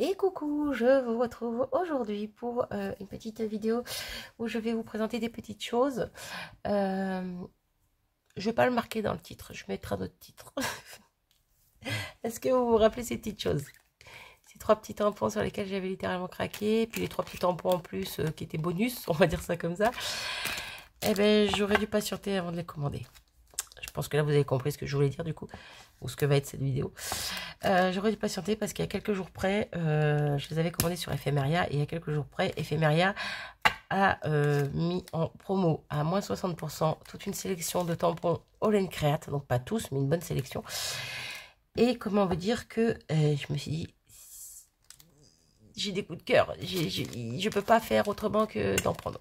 Et coucou, je vous retrouve aujourd'hui pour une petite vidéo où je vais vous présenter des petites choses. Je vais pas le marquer dans le titre, je mettrai d'autres titres. Est-ce que vous vous rappelez ces petites choses? Ces trois petits tampons sur lesquels j'avais littéralement craqué, puis les trois petits tampons en plus qui étaient bonus, on va dire ça comme ça. Eh ben, j'aurais dû patienter avant de les commander. Je pense que là, vous avez compris ce que je voulais dire du coup, ou ce que va être cette vidéo. J'aurais dû patienter parce qu'il y a quelques jours près, je les avais commandés sur Ephemeria, et il y a quelques jours près, Ephemeria a mis en promo à moins 60% toute une sélection de tampons All Create, donc pas tous, mais une bonne sélection. Et comment vous dire que je me suis dit, j'ai des coups de cœur, je peux pas faire autrement que d'en prendre.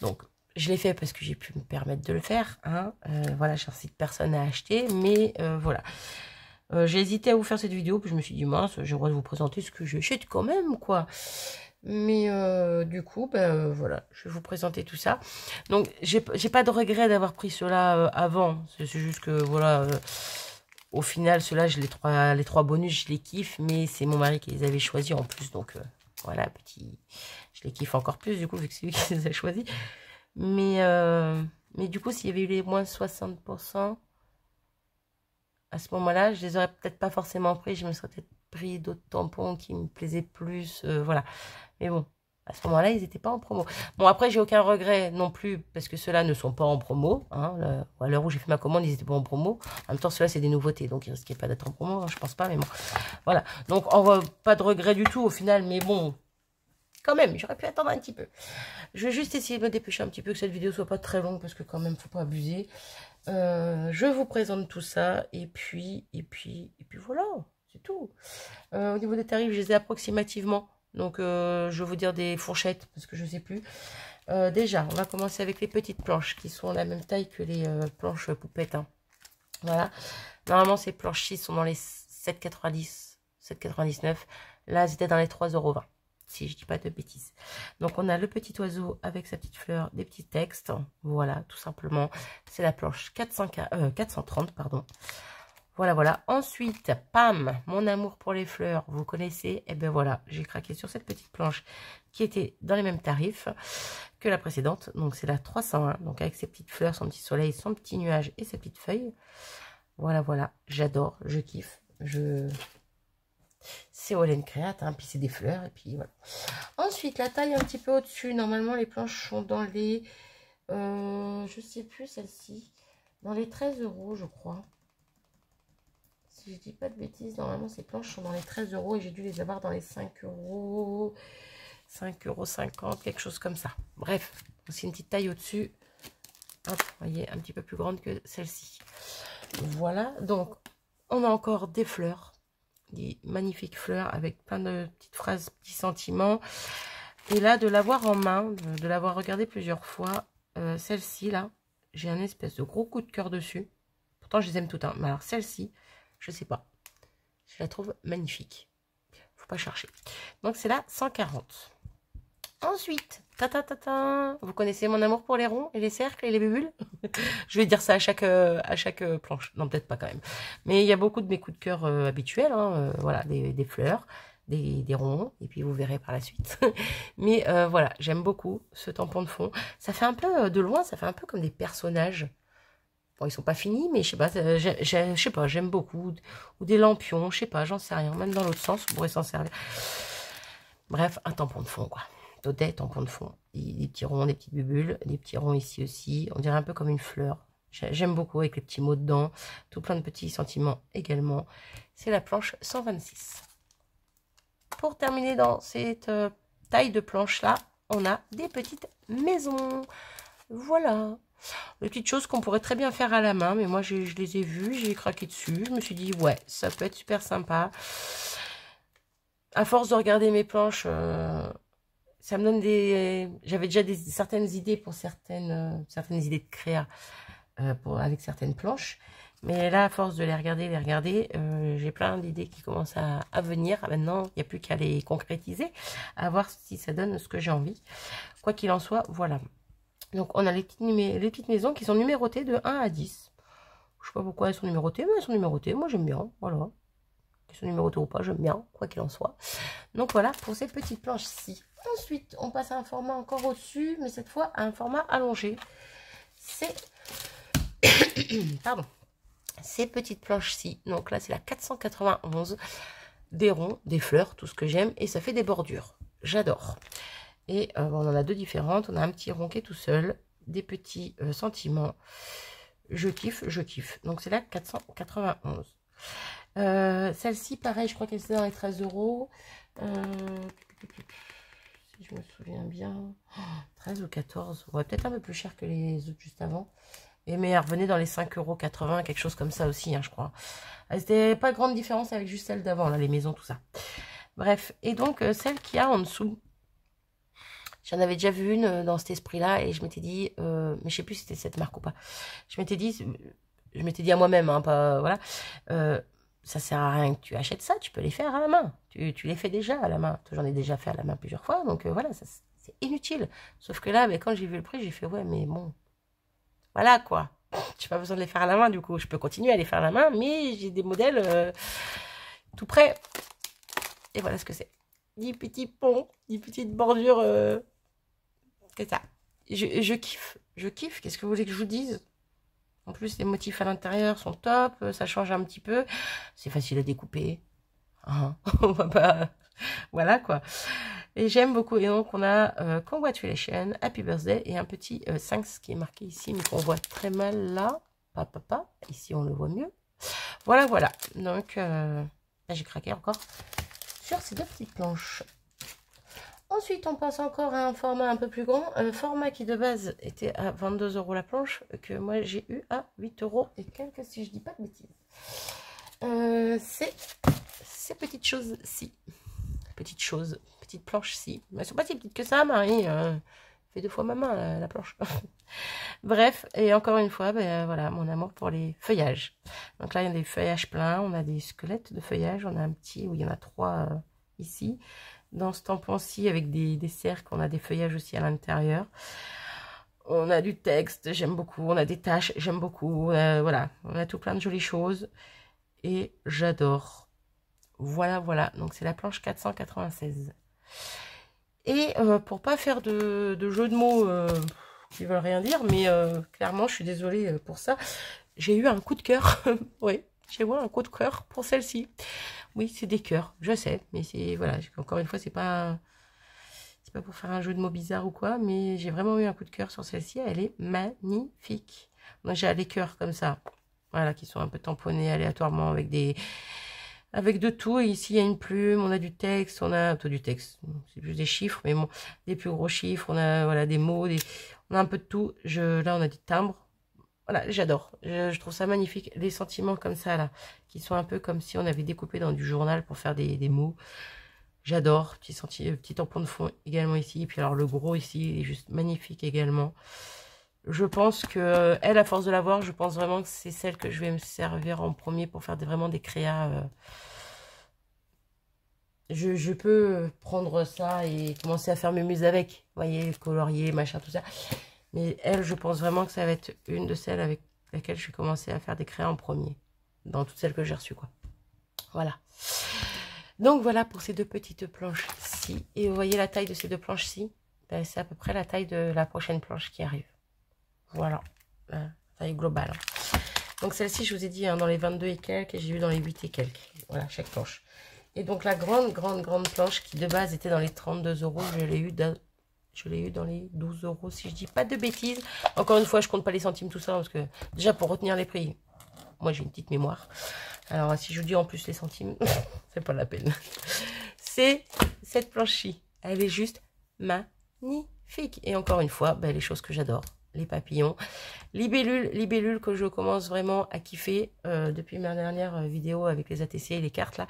Donc, je l'ai fait parce que j'ai pu me permettre de le faire. Hein. Voilà, j'incite personne à acheter, mais voilà. J'ai hésité à vous faire cette vidéo, puis je me suis dit, mince, j'ai le droit de vous présenter ce que j'achète quand même, quoi. Mais du coup, ben voilà, je vais vous présenter tout ça. Donc, j'ai pas de regret d'avoir pris cela avant. C'est juste que, voilà, au final, ceux-là, les trois bonus, je les kiffe, mais c'est mon mari qui les avait choisis en plus. Donc, voilà, je les kiffe encore plus, du coup, vu que c'est lui qui les a choisis. Mais du coup, s'il y avait eu les moins 60%, à ce moment-là, je les aurais peut-être pas forcément pris. Je me serais peut-être pris d'autres tampons qui me plaisaient plus. Voilà. Mais bon, à ce moment-là, ils n'étaient pas en promo. Bon, après, j'ai aucun regret non plus parce que ceux-là ne sont pas en promo. Hein, à l'heure où j'ai fait ma commande, ils n'étaient pas en promo. En même temps, ceux-là, c'est des nouveautés. Donc, ils risquaient pas d'être en promo. Hein, je pense pas, mais bon. Voilà. Donc, on voit pas de regret du tout au final. Mais bon, quand même, j'aurais pu attendre un petit peu. Je vais juste essayer de me dépêcher un petit peu, que cette vidéo soit pas très longue, parce que quand même, faut pas abuser. Je vous présente tout ça, et puis voilà, c'est tout. Au niveau des tarifs, je les ai approximativement. Donc, je vais vous dire des fourchettes, parce que je sais plus. Déjà, on va commencer avec les petites planches, qui sont la même taille que les planches poupettes. Hein. Voilà. Normalement, ces planches-ci sont dans les 7,90, 7,99. Là, c'était dans les 3,20 €. Si je dis pas de bêtises. Donc on a le petit oiseau avec sa petite fleur, des petits textes. Voilà, tout simplement. C'est la planche 430, pardon. Voilà, voilà. Ensuite, Pam, mon amour pour les fleurs, vous connaissez. Et ben voilà, j'ai craqué sur cette petite planche qui était dans les mêmes tarifs que la précédente. Donc c'est la 301. Donc avec ses petites fleurs, son petit soleil, son petit nuage et ses petites feuilles. Voilà, voilà. J'adore, je kiffe. C'est All Create, hein, puis c'est des fleurs, et puis voilà. Ensuite, la taille un petit peu au-dessus. Normalement, les planches sont dans les... je sais plus, celle-ci. Dans les 13 €, je crois. Si je dis pas de bêtises, normalement, ces planches sont dans les 13 € et j'ai dû les avoir dans les 5 €. 5,50 €, quelque chose comme ça. Bref, c'est une petite taille au-dessus. Hop, vous voyez, un petit peu plus grande que celle-ci. Voilà, donc, on a encore des fleurs. Des magnifiques fleurs avec plein de petites phrases, petits sentiments. Et là, de l'avoir en main, de l'avoir regardé plusieurs fois, celle-ci, là, j'ai un espèce de gros coup de cœur dessus. Pourtant, je les aime toutes. Hein. Mais alors, celle-ci, je sais pas. Je la trouve magnifique. Faut pas chercher. Donc, c'est la 140. Ensuite, vous connaissez mon amour pour les ronds et les cercles et les bulles. Je vais dire ça à chaque planche. Non, peut-être pas quand même. Mais il y a beaucoup de mes coups de cœur habituels. Hein, voilà, des fleurs, des ronds. Et puis vous verrez par la suite. Mais voilà, j'aime beaucoup ce tampon de fond. Ça fait un peu, de loin, ça fait un peu comme des personnages. Bon, ils sont pas finis, mais je sais pas, je sais pas, j'aime beaucoup. Ou des lampions, je sais pas, j'en sais rien. Même dans l'autre sens, on pourrait s'en servir. Bref, un tampon de fond, quoi. Des tampons de fond. Des petits ronds, des petites bulles, des petits ronds ici aussi. On dirait un peu comme une fleur. J'aime beaucoup avec les petits mots dedans. Tout plein de petits sentiments également. C'est la planche 126. Pour terminer dans cette taille de planche-là, on a des petites maisons. Voilà. Des petites choses qu'on pourrait très bien faire à la main. Mais moi, je les ai vues, j'ai craqué dessus. Je me suis dit, ouais, ça peut être super sympa. À force de regarder mes planches... ça me donne des... J'avais déjà certaines idées pour certaines idées de créa avec certaines planches. Mais là, à force de les regarder, j'ai plein d'idées qui commencent à venir. Maintenant, il n'y a plus qu'à les concrétiser, à voir si ça donne ce que j'ai envie. Quoi qu'il en soit, voilà. Donc, on a les petites maisons qui sont numérotées de 1 à 10. Je ne sais pas pourquoi elles sont numérotées, mais elles sont numérotées. Moi, j'aime bien. Voilà. qu'ils sont numérotés ou pas, j'aime bien, quoi qu'il en soit. Donc voilà pour ces petites planches-ci. Ensuite, on passe à un format encore au-dessus, mais cette fois à un format allongé. C'est... Pardon. Ces petites planches-ci, donc là c'est la 491, des ronds, des fleurs, tout ce que j'aime, et ça fait des bordures. J'adore. Et on en a deux différentes. On a un petit rond qui est tout seul, des petits sentiments. Je kiffe, je kiffe. Donc c'est la 491. Celle-ci, pareil, je crois qu'elle était dans les 13 €. Si je me souviens bien, 13 ou 14. Ouais, peut-être un peu plus cher que les autres juste avant. Et mais elle revenait dans les 5,80 €, quelque chose comme ça aussi, hein, je crois. C'était pas grande différence avec juste celle d'avant, là, les maisons, tout ça. Bref, et donc celle qu'il y a en dessous, j'en avais déjà vu une dans cet esprit-là et je m'étais dit, mais je sais plus si c'était cette marque ou pas. Je m'étais dit à moi-même, hein, pas, voilà, ça sert à rien que tu achètes ça, tu peux les faire à la main. Tu les fais déjà à la main. J'en ai déjà fait à la main plusieurs fois, donc voilà, c'est inutile. Sauf que là, mais quand j'ai vu le prix, j'ai fait, ouais, mais bon, voilà quoi. J'ai pas besoin de les faire à la main, du coup, je peux continuer à les faire à la main, mais j'ai des modèles tout prêts. Et voilà ce que c'est. 10 petits ponts, 10 petites bordures. C'est ça. Je kiffe. Je kiffe. Qu'est-ce que vous voulez que je vous dise? En plus, les motifs à l'intérieur sont top. Ça change un petit peu. C'est facile à découper. Hein. On va pas... Voilà, quoi. Et j'aime beaucoup. Et donc, on a Congratulations, Happy Birthday et un petit 5 qui est marqué ici, mais qu'on voit très mal là. Papa. Ici, on le voit mieux. Voilà, voilà. Donc, là, j'ai craqué encore sur ces deux petites planches. Ensuite, on passe encore à un format un peu plus grand, un format qui de base était à 22 € la planche, que moi j'ai eu à 8 € et quelques, si je dis pas de bêtises. C'est ces petites choses-ci. Petites planches-ci. Elles sont pas si petites que ça, Marie. Fait 2 fois ma main, la planche. Bref, et encore une fois, ben, voilà, mon amour pour les feuillages. Donc là, il y a des feuillages pleins, on a des squelettes de feuillage, on a un petit, où il y en a 3 ici. Dans ce tampon-ci, avec des cercles, on a des feuillages aussi à l'intérieur. On a du texte, j'aime beaucoup. On a des taches, j'aime beaucoup. Voilà, on a tout plein de jolies choses. Et j'adore. Voilà, voilà. Donc, c'est la planche 496. Et pour pas faire de jeux de mots qui veulent rien dire, mais clairement, je suis désolée pour ça. J'ai eu un coup de cœur. Oui, j'ai eu un coup de cœur pour celle-ci. Oui, c'est des cœurs, je sais, mais c'est, voilà, encore une fois, c'est pas pour faire un jeu de mots bizarre ou quoi, mais j'ai vraiment eu un coup de cœur sur celle-ci, elle est magnifique. Moi, j'ai les cœurs comme ça, voilà, qui sont un peu tamponnés aléatoirement avec de tout. Et ici, il y a une plume, on a du texte, on a tout du texte, c'est plus des chiffres, mais bon, des plus gros chiffres, on a, voilà, des mots, on a un peu de tout. Là, on a des timbres. Voilà, j'adore. Je trouve ça magnifique. Les sentiments comme ça, là, qui sont un peu comme si on avait découpé dans du journal pour faire des mots. J'adore. Petit tampon de fond également ici. Et puis alors, le gros ici, il est juste magnifique également. Je pense que, elle, à force de la voir, je pense vraiment que c'est celle que je vais me servir en premier pour faire vraiment des créas. Je peux prendre ça et commencer à faire mes muses avec. Vous voyez, colorier, machin, tout ça. Mais elle, je pense vraiment que ça va être une de celles avec laquelle je vais commencer à faire des créas en premier. Dans toutes celles que j'ai reçues, quoi. Voilà. Donc, voilà pour ces deux petites planches-ci. Et vous voyez la taille de ces deux planches-ci, ben, c'est à peu près la taille de la prochaine planche qui arrive. Voilà. La taille globale. Hein. Donc, celle-ci, je vous ai dit, hein, dans les 22 et quelques, et j'ai eu dans les 8 et quelques. Voilà, chaque planche. Et donc, la grande planche qui, de base, était dans les 32 €, je l'ai eu dans les 12 € si je dis pas de bêtises. Encore une fois, je compte pas les centimes, tout ça, parce que déjà pour retenir les prix, moi j'ai une petite mémoire. Alors si je vous dis en plus les centimes, c'est pas la peine. C'est cette planche-ci. Elle est juste magnifique. Et encore une fois, ben, les choses que j'adore. Les papillons. Libellule que je commence vraiment à kiffer depuis ma dernière vidéo avec les ATC et les cartes là.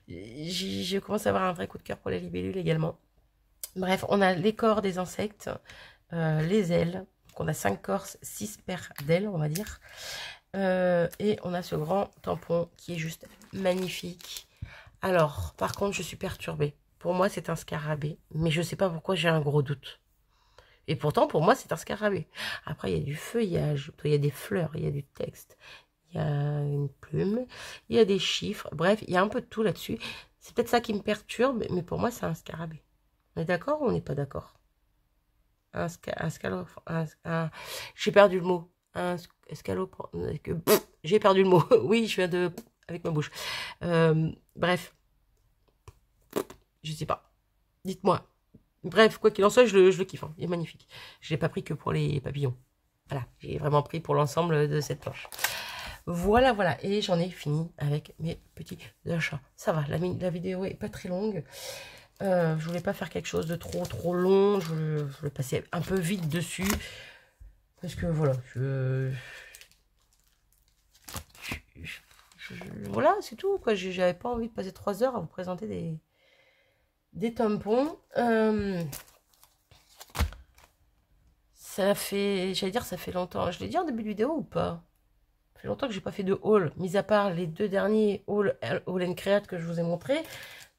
Je commence à avoir un vrai coup de cœur pour les libellules également. Bref, on a les corps des insectes, les ailes. Donc on a 5 corps, 6 paires d'ailes, on va dire. Et on a ce grand tampon qui est juste magnifique. Alors, par contre, je suis perturbée. Pour moi, c'est un scarabée. Mais je ne sais pas pourquoi j'ai un gros doute. Et pourtant, pour moi, c'est un scarabée. Après, il y a du feuillage, il y a des fleurs, il y a du texte. il y a une plume, il y a des chiffres, bref, il y a un peu de tout là-dessus. C'est peut-être ça qui me perturbe, mais pour moi, c'est un scarabée. On est d'accord ou on n'est pas d'accord? J'ai perdu le mot. J'ai perdu le mot. Oui, je viens de... avec ma bouche. Bref. Je sais pas. Dites-moi. Bref, quoi qu'il en soit, je le kiffe. Hein. Il est magnifique. Je l'ai pas pris que pour les papillons. Voilà, j'ai vraiment pris pour l'ensemble de cette planche. Voilà, voilà. Et j'en ai fini avec mes petits achats. Ça va, la vidéo est pas très longue. Je voulais pas faire quelque chose de trop long. Je voulais passer un peu vite dessus. Parce que voilà, voilà, c'est tout. Quoi. J'avais pas envie de passer 3 heures à vous présenter des tampons. Ça fait, j'allais dire, ça fait longtemps. Je l'ai dit en début de vidéo ou pas? Ça fait longtemps que j'ai pas fait de haul, mis à part les 2 derniers haul and create que je vous ai montré.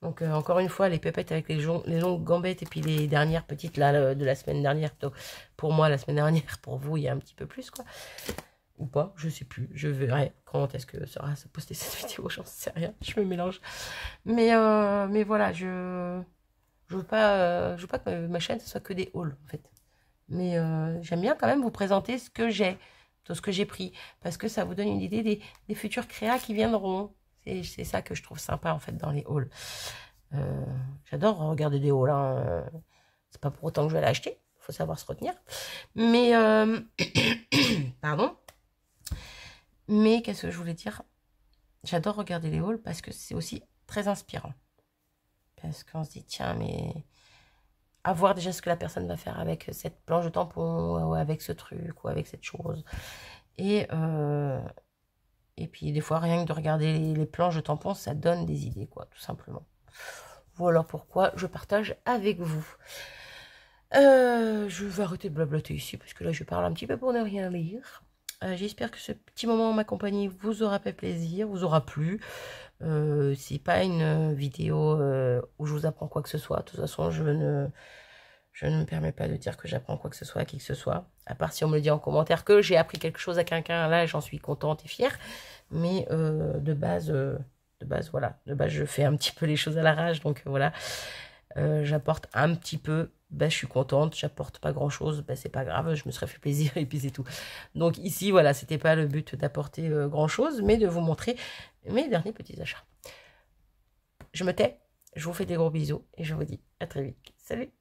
Donc encore une fois, les pépettes avec les longues gambettes et puis les dernières petites là de la semaine dernière. Plutôt. Pour moi, la semaine dernière, pour vous, il y a un petit peu plus quoi. Ou pas, je sais plus. Je verrai quand est-ce que sera postée cette vidéo, j'en sais rien. Je me mélange. Mais voilà, je veux pas que ma chaîne ce soit que des hauls en fait. Mais j'aime bien quand même vous présenter ce que j'ai, tout ce que j'ai pris, parce que ça vous donne une idée des futurs créas qui viendront. C'est ça que je trouve sympa en fait dans les hauls. J'adore regarder des hauls, hein. C'est pas pour autant que je vais l'acheter, il faut savoir se retenir. Mais, pardon. Mais qu'est-ce que je voulais dire? J'adore regarder les hauls parce que c'est aussi très inspirant. Parce qu'on se dit, tiens, mais... à voir déjà ce que la personne va faire avec cette planche de tampon, ou avec ce truc, ou avec cette chose. Et puis, des fois, rien que de regarder les planches de tampon, ça donne des idées, quoi, tout simplement. Voilà pourquoi je partage avec vous. Je vais arrêter de blablater ici, parce que là, je parle un petit peu pour ne rien lire. J'espère que ce petit moment en ma compagnie vous aura fait plaisir, vous aura plu. C'est pas une vidéo où je vous apprends quoi que ce soit. De toute façon, je ne me permets pas de dire que j'apprends quoi que ce soit à qui que ce soit. À part si on me le dit en commentaire que j'ai appris quelque chose à quelqu'un, là, j'en suis contente et fière. Mais de base, voilà. De base, je fais un petit peu les choses à l'arrache. Donc voilà, j'apporte un petit peu. Je suis contente. J'apporte pas grand-chose. C'est pas grave. Je me serais fait plaisir et puis c'est tout. Donc ici, voilà, c'était pas le but d'apporter grand-chose, mais de vous montrer mes derniers petits achats. Je me tais. Je vous fais des gros bisous et je vous dis à très vite. Salut!